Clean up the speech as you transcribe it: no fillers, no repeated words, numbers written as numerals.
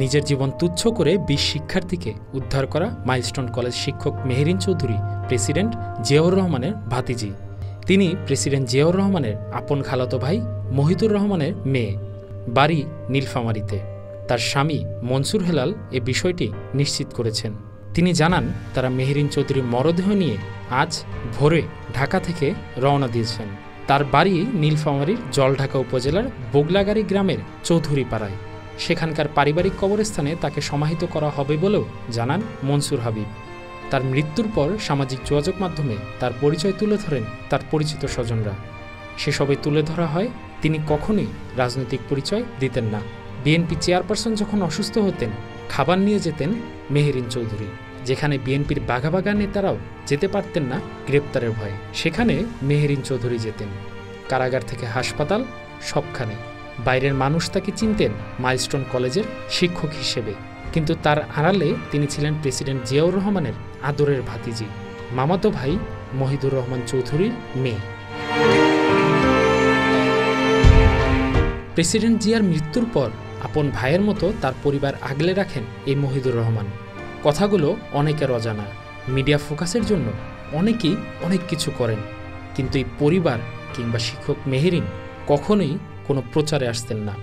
নিজের জীবন তুচ্ছ করে ২০ শিক্ষার্থীকে উদ্ধার করা মাইলস্টোন কলেজ শিক্ষক মেহেরিন চৌধুরী প্রেসিডেন্ট জিয়াউর রহমানের ভাতিজি। তিনি প্রেসিডেন্ট জিয়াউর রহমানের আপন খালাতো ভাই মহিতুর রহমানের মেয়ে। বাড়ি নীলফামারীতে। তার স্বামী মনসুর হেলাল এ বিষয়টি নিশ্চিত করেছেন। তিনি জানান, তারা মেহেরিন চৌধুরীর মরদেহ নিয়ে আজ ভোরে ঢাকা থেকে রওনা দিয়েছেন। তার বাড়ি নীলফামারীর জলঢাকা উপজেলার বগলাগাড়ি গ্রামের চৌধুরী পাড়ায়। সেখানকার পারিবারিক কবরস্থানে তাকে সমাহিত করা হবে বলেও জানান মনসুর হাবিব। তার মৃত্যুর পর সামাজিক যোগাযোগ মাধ্যমে তার পরিচয় তুলে ধরেন তার পরিচিত স্বজনরা। সেসবে তুলে ধরা হয়, তিনি কখনোই রাজনৈতিক পরিচয় দিতেন না। বিএনপি চেয়ারপারসন যখন অসুস্থ হতেন, খাবার নিয়ে যেতেন মেহেরিন চৌধুরী। যেখানে বিএনপির বাঘা বাঘা নেতারাও যেতে পারতেন না গ্রেপ্তারের ভয়ে, সেখানে মেহেরিন চৌধুরী যেতেন। কারাগার থেকে হাসপাতাল, সবখানে। বাইরের মানুষ তাকে চিনতেন মাইলস্টোন কলেজের শিক্ষক হিসেবে, কিন্তু তার আড়ালে তিনি ছিলেন প্রেসিডেন্ট জিয়াউর রহমানের আদরের ভাতিজি, মামাতো ভাই মহিদুর রহমান চৌধুরীর মেয়ে। প্রেসিডেন্ট জিয়ার মৃত্যুর পর আপন ভাইয়ের মতো তার পরিবার আগলে রাখেন এই মহিদুর রহমান। কথাগুলো অনেকের অজানা। মিডিয়া ফোকাসের জন্য অনেকেই অনেক কিছু করেন, কিন্তু এই পরিবার কিংবা শিক্ষক মেহেরিন কখনোই কোনো প্রচারে আসতেন না।